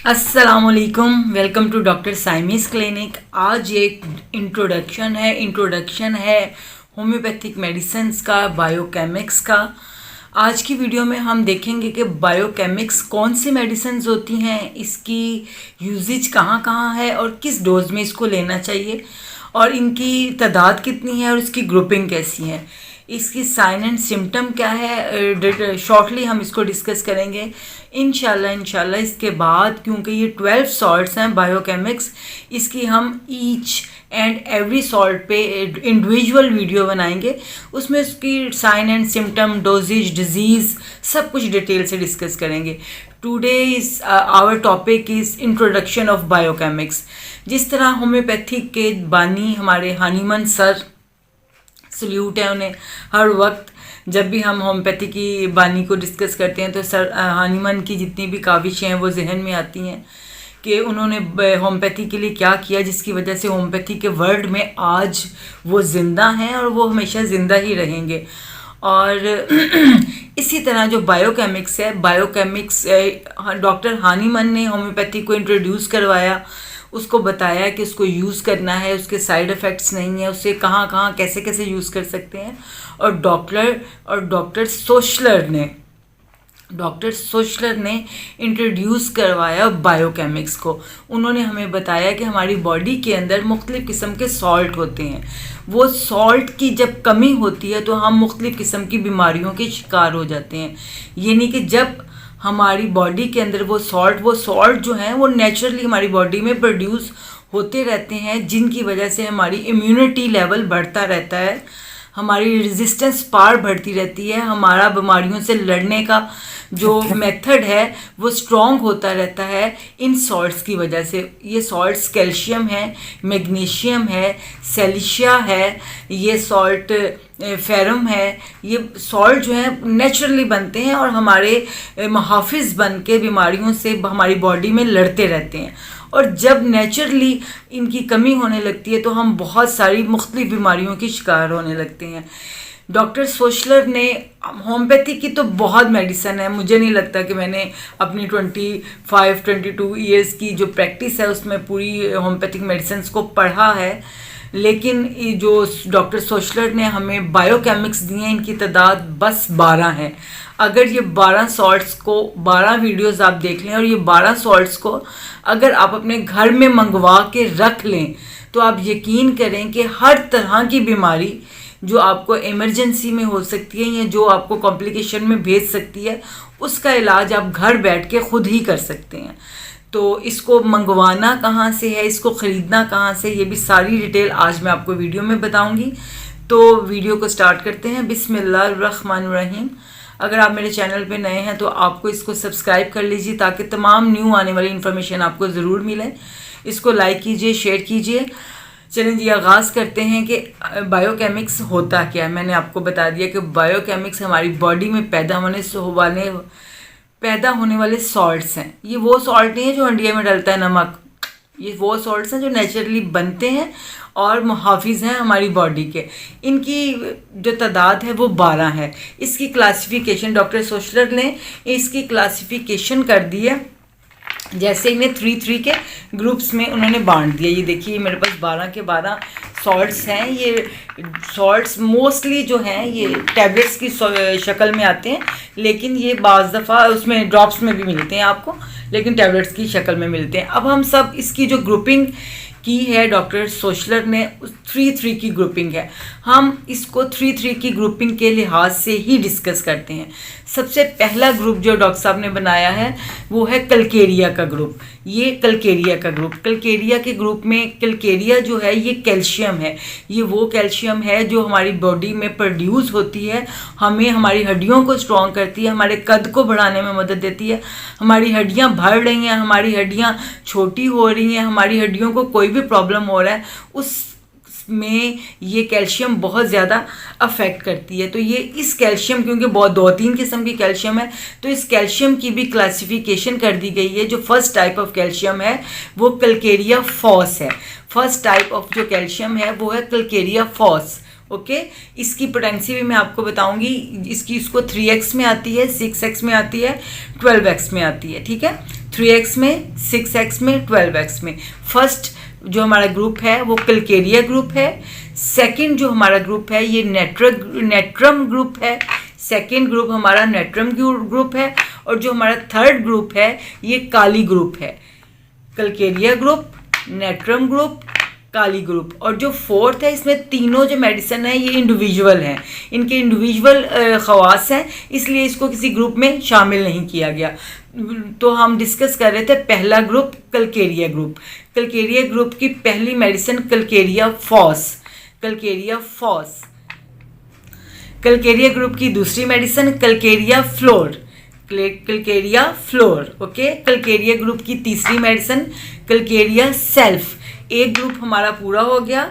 अस्सलामुअलैकुम, welcome to doctor साइमीस clinic. आज एक इंट्रोडक्शन है होम्योपैथिक मेडिसिन्स का, बायोकेमिक्स का। आज की वीडियो में हम देखेंगे कि बायोकेमिक्स कौन सी मेडिसिन्स होती हैं, इसकी यूजेज कहाँ कहाँ है और किस डोज में इसको लेना चाहिए, और इनकी तादाद कितनी है और इसकी ग्रुपिंग कैसी है, इसकी साइन एंड सिम्टम क्या है। शॉर्टली हम इसको डिस्कस करेंगे इंशाल्लाह। इसके बाद क्योंकि ये 12 सॉल्ट्स हैं बायोकेमिक्स, इसकी हम ईच एंड एवरी सॉल्ट पे इंडिविजुअल वीडियो बनाएंगे। उसमें उसकी sign and symptom, doses, disease सब कुछ डिटेल से डिस्कस करेंगे। Today is our topic is introduction of biochemics. जिस तरह होम्योपैथिक के बानी हमारे हानीमन सर, सल्यूट है उन्हें, हर वक्त जब भी हम होम्योपैथी की बानी को डिस्कस करते हैं तो सर हानीमन की जितनी भी काविशें हैं वो जहन में आती हैं कि उन्होंने होम्योपैथी के लिए क्या किया, जिसकी वजह से होम्योपैथी के वर्ल्ड में आज वो ज़िंदा हैं और वो हमेशा ज़िंदा ही रहेंगे। और इसी तरह जो बायोकेमिक्स है, बायोकेमिक्स डॉक्टर हानीमन ने होम्योपैथी को इंट्रोड्यूस करवाया, उसको बताया कि उसको यूज़ करना है, उसके साइड इफ़ेक्ट्स नहीं है, उससे कहाँ कहाँ कैसे कैसे यूज़ कर सकते हैं। और डॉक्टर सोशलर ने इंट्रोड्यूस करवाया बायोकेमिक्स को। उन्होंने हमें बताया कि हमारी बॉडी के अंदर मुख्तलिफ़ किस्म के सॉल्ट होते हैं। वो सॉल्ट की जब कमी होती है तो हम मुख्तलिफ़ किस्म की बीमारियों के शिकार हो जाते हैं। यानी कि जब हमारी बॉडी के अंदर वो सॉल्ट जो हैं वो नेचुरली हमारी बॉडी में प्रोड्यूस होते रहते हैं, जिनकी वजह से हमारी इम्यूनिटी लेवल बढ़ता रहता है, हमारी रेजिस्टेंस पावर बढ़ती रहती है, हमारा बीमारियों से लड़ने का जो मेथड है वो स्ट्रॉन्ग होता रहता है इन सॉल्ट्स की वजह से। ये सॉल्ट्स कैल्शियम है, मैग्नीशियम है, सेलिशिया है, ये सॉल्ट फेरम है। ये सॉल्ट जो है नेचुरली बनते हैं और हमारे मुहाफिज बन के बीमारियों से हमारी बॉडी में लड़ते रहते हैं। और जब नेचुरली इनकी कमी होने लगती है तो हम बहुत सारी मुख्तलिफ बीमारियों की शिकार होने लगते हैं। डॉक्टर सोशलर ने होम्योपैथी की तो बहुत मेडिसिन है, मुझे नहीं लगता कि मैंने अपनी 22 ईयर्स की जो प्रैक्टिस है उसमें पूरी होम्योपैथिक मेडिसिन को पढ़ा है, लेकिन जो डॉक्टर सोशलर ने हमें बायोकेमिक्स दी हैं इनकी तादाद बस 12 है। अगर ये 12 सॉल्ट्स को 12 वीडियोस आप देख लें और ये 12 सॉल्ट्स को अगर आप अपने घर में मंगवा के रख लें तो आप यकीन करें कि हर तरह की बीमारी जो आपको इमरजेंसी में हो सकती है या जो आपको कॉम्प्लिकेशन में भेज सकती है, उसका इलाज आप घर बैठ के खुद ही कर सकते हैं। तो इसको मंगवाना कहाँ से है, इसको ख़रीदना कहाँ से, ये भी सारी डिटेल आज मैं आपको वीडियो में बताऊंगी। तो वीडियो को स्टार्ट करते हैं। बिस्मिल्लाहिर्रहमानिर्रहीम। अगर आप मेरे चैनल पे नए हैं तो आपको इसको सब्सक्राइब कर लीजिए ताकि तमाम न्यू आने वाली इन्फॉर्मेशन आपको ज़रूर मिले। इसको लाइक कीजिए, शेयर कीजिए। चलें जी, आगाज़ करते हैं कि बायोकेमिक्स होता क्या है। मैंने आपको बता दिया कि बायोकेमिक्स हमारी बॉडी में पैदा होने वाले सॉल्ट्स हैं। ये वो सॉल्ट नहीं है जो इंडिया में डलता है नमक, ये वो सॉल्ट्स हैं जो नेचुरली बनते हैं और मुहाफिज हैं हमारी बॉडी के। इनकी जो तादाद है वो 12 है। इसकी क्लासिफिकेशन डॉक्टर सोशलर ने इसकी क्लासिफिकेशन कर दी है, जैसे इन्हें 3 के ग्रुप्स में उन्होंने बांट दिया। ये देखिए मेरे पास 12 के 12 सॉल्ट्स हैं। ये सॉल्ट्स मोस्टली जो हैं ये टैबलेट्स की शक्ल में आते हैं, लेकिन ये बाज़ दफ़ा उसमें ड्रॉप्स में भी मिलते हैं आपको, लेकिन टैबलेट्स की शक्ल में मिलते हैं। अब हम सब इसकी जो ग्रुपिंग की है डॉक्टर सोशलर ने 3 की ग्रुपिंग है। हम इसको 3 की ग्रुपिंग के लिहाज से ही डिस्कस करते हैं। सबसे पहला ग्रुप जो डॉक्टर साहब ने बनाया है वो है कलकेरिया का ग्रुप। ये कलकेरिया के ग्रुप में कलकेरिया जो है ये कैल्शियम है। ये वो कैल्शियम है जो हमारी बॉडी में प्रोड्यूस होती है, हमें हमारी हड्डियों को स्ट्रॉन्ग करती है, हमारे कद को बढ़ाने में मदद देती है। हमारी हड्डियाँ बढ़ रही हैं, हमारी हड्डियाँ छोटी हो रही हैं, हमारी हड्डियों को कोई भी प्रॉब्लम हो रहा है उसमें ये कैल्शियम बहुत ज़्यादा अफेक्ट करती है। तो ये इस कैल्शियम, क्योंकि बहुत 2-3 किस्म की कैल्शियम है, तो इस कैल्शियम की भी क्लासिफिकेशन कर दी गई है। जो फर्स्ट टाइप ऑफ कैल्शियम है वो कलकेरिया फॉस है। फर्स्ट टाइप ऑफ जो कैल्शियम है वो है कलकेरिया फॉस। ओके, इसकी पोटेंसी भी मैं आपको बताऊंगी। इसको 3x में आती है, 6x में आती है, 12x में आती है। ठीक है, 3x में, 6x में, 12x में। फर्स्ट जो हमारा ग्रुप है वो कल्केरिया ग्रुप है। सेकंड जो हमारा ग्रुप है ये नेट्रम ग्रुप है। सेकंड ग्रुप हमारा नेट्रम ग्रुप है। और जो हमारा थर्ड ग्रुप है ये काली ग्रुप है। कल्केरिया ग्रुप, नेट्रम ग्रुप, काली ग्रुप। और जो फोर्थ है इसमें तीनों जो मेडिसिन है ये इंडिविजुअल हैं, इनके इंडिविजुअल ख़वास हैं, इसलिए इसको किसी ग्रुप में शामिल नहीं किया गया। तो हम डिस्कस कर रहे थे पहला group Calcarea group. Calcarea group की पहली medicine Calcarea phos. Calcarea phos. Calcarea group की दूसरी medicine Calcarea fluor. Calcarea fluor. Okay. Calcarea group की तीसरी मेडिसिन कल्केरिया सेल्फ। एक ग्रुप हमारा पूरा हो गया,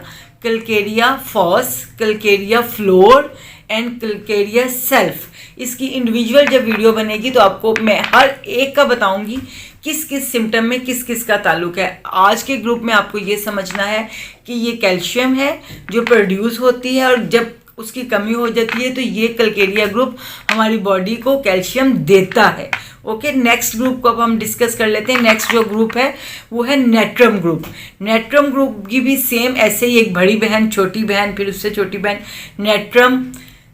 Calcarea phos, Calcarea fluor and Calcarea sulph. इसकी इंडिविजुअल जब वीडियो बनेगी तो आपको मैं हर एक का बताऊंगी किस किस सिम्टम में किस किस का ताल्लुक है। आज के ग्रुप में आपको ये समझना है कि ये कैल्शियम है जो प्रोड्यूस होती है, और जब उसकी कमी हो जाती है तो ये कल्केरिया ग्रुप हमारी बॉडी को कैल्शियम देता है। ओके। नेक्स्ट ग्रुप को अब हम डिस्कस कर लेते हैं। नेक्स्ट जो ग्रुप है वो है नेट्रम ग्रुप। नेट्रम ग्रुप की भी सेम ऐसे ही एक बड़ी बहन, छोटी बहन, फिर उससे छोटी बहन, नेट्रम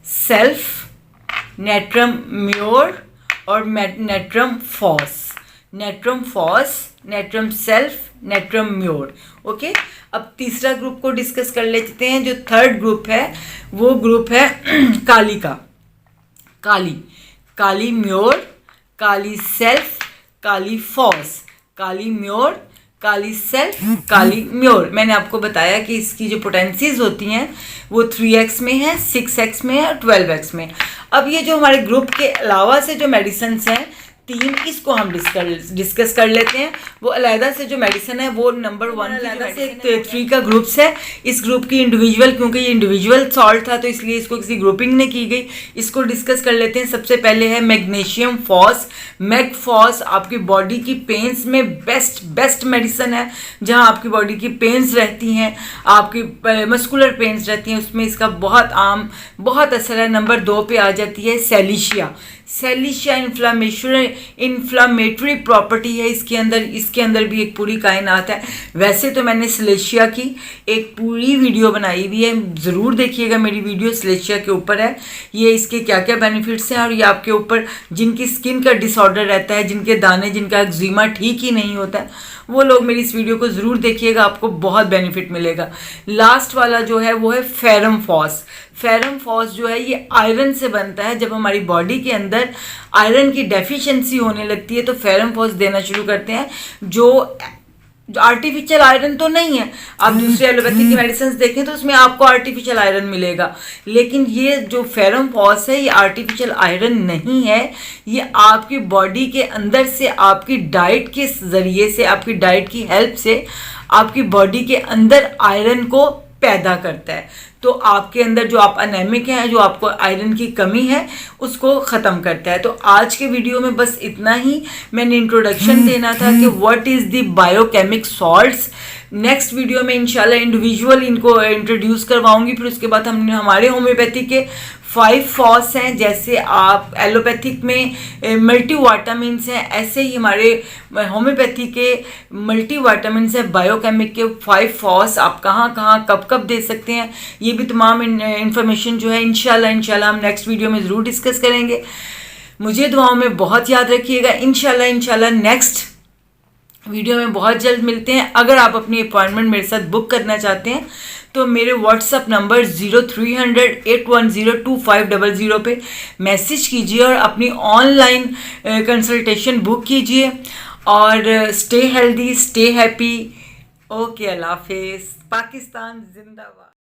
सेल्फ, नेट्रम म्योर और natrum phos. Natrum phos, natrum sulph, natrum mur. Okay. अब तीसरा ग्रुप को डिस्कस कर लेते हैं। जो थर्ड ग्रुप है वो ग्रुप है काली का। काली, काली म्योर, काली सेल्फ, काली फॉस। काली म्योर, काली सेल्फ, काली म्योर। मैंने आपको बताया कि इसकी जो पोटेंसीज होती हैं वो 3x में है, 6x में है और 12x में। अब ये जो हमारे ग्रुप के अलावा से जो मेडिसिन हैं तीन, इसको हम डिस्कस कर लेते हैं। वो अलहदा से जो मेडिसिन है वो नंबर 1 अलहदा से 3 का ग्रुप्स है। इस ग्रुप की इंडिविजुअल, क्योंकि ये इंडिविजुअल सॉल्ट था तो इसलिए इसको किसी ग्रुपिंग ने की गई। इसको डिस्कस कर लेते हैं। सबसे पहले है मैग्नीशियम फॉस। मैग फॉस आपकी बॉडी की पेन्स में बेस्ट मेडिसिन है। जहाँ आपकी बॉडी की पेन्स रहती हैं, आपकी मस्कुलर पेन्स रहती हैं, उसमें इसका बहुत असर है। नंबर 2 पे आ जाती है सेलिशिया। सेलिशिया इन्फ्लामेटरी प्रॉपर्टी है इसके अंदर भी एक पूरी कायनात है। वैसे तो मैंने सेलिशिया की एक पूरी वीडियो बनाई हुई है, ज़रूर देखिएगा। मेरी वीडियो सेलिशिया के ऊपर है, ये इसके क्या क्या बेनिफिट्स हैं। और ये आपके ऊपर जिनकी स्किन का डिसऑर्डर रहता है, जिनके दाने, जिनका एक्जिमा ठीक ही नहीं होता है, वो लोग मेरी इस वीडियो को ज़रूर देखिएगा, आपको बहुत बेनिफिट मिलेगा। लास्ट वाला जो है वो है फेरम फॉस। फेरम फॉस जो है ये आयरन से बनता है। जब हमारी बॉडी के अंदर आयरन की डेफिशिएंसी होने लगती है तो फेरम फॉस देना शुरू करते हैं, जो आर्टिफिशियल आयरन तो नहीं है। आप दूसरे एलोपैथिक की मेडिसिन देखें तो उसमें आपको आर्टिफिशियल आयरन मिलेगा, लेकिन ये जो फेरम फॉस है ये आर्टिफिशियल आयरन नहीं है। ये आपकी बॉडी के अंदर से आपकी डाइट के ज़रिए से, आपकी डाइट की हेल्प से आपकी बॉडी के अंदर आयरन को पैदा करता है। तो आपके अंदर जो आप अनेमिक हैं, जो आपको आयरन की कमी है, उसको ख़त्म करता है। तो आज के वीडियो में बस इतना ही। मैंने इंट्रोडक्शन देना था कि what is the biochemic salts. Next video में इंशाल्लाह इंडिविजुअल इनको इंट्रोड्यूस करवाऊंगी। फिर उसके बाद हमने हमारे होम्योपैथी के 5 फॉस हैं। जैसे आप एलोपैथिक में मल्टीवाइटामिन्स हैं, ऐसे ही हमारे होम्योपैथी के मल्टीवाइटामिन्स हैं। बायोकेमिक के 5 फॉस आप कहाँ कब दे सकते हैं, ये भी तमाम इंफॉर्मेशन जो है इंशाल्लाह हम नेक्स्ट वीडियो में ज़रूर डिस्कस करेंगे। मुझे दुआओं में बहुत याद रखिएगा। इंशाल्लाह नेक्स्ट वीडियो में बहुत जल्द मिलते हैं। अगर आप अपनी अपॉइंटमेंट मेरे साथ बुक करना चाहते हैं तो मेरे व्हाट्सअप नंबर 0300-810-2500 पे मैसेज कीजिए और अपनी ऑनलाइन कंसल्टेशन बुक कीजिए। और stay healthy, stay happy. Okay, अल्लाह हाफिज़। पाकिस्तान जिंदाबाद।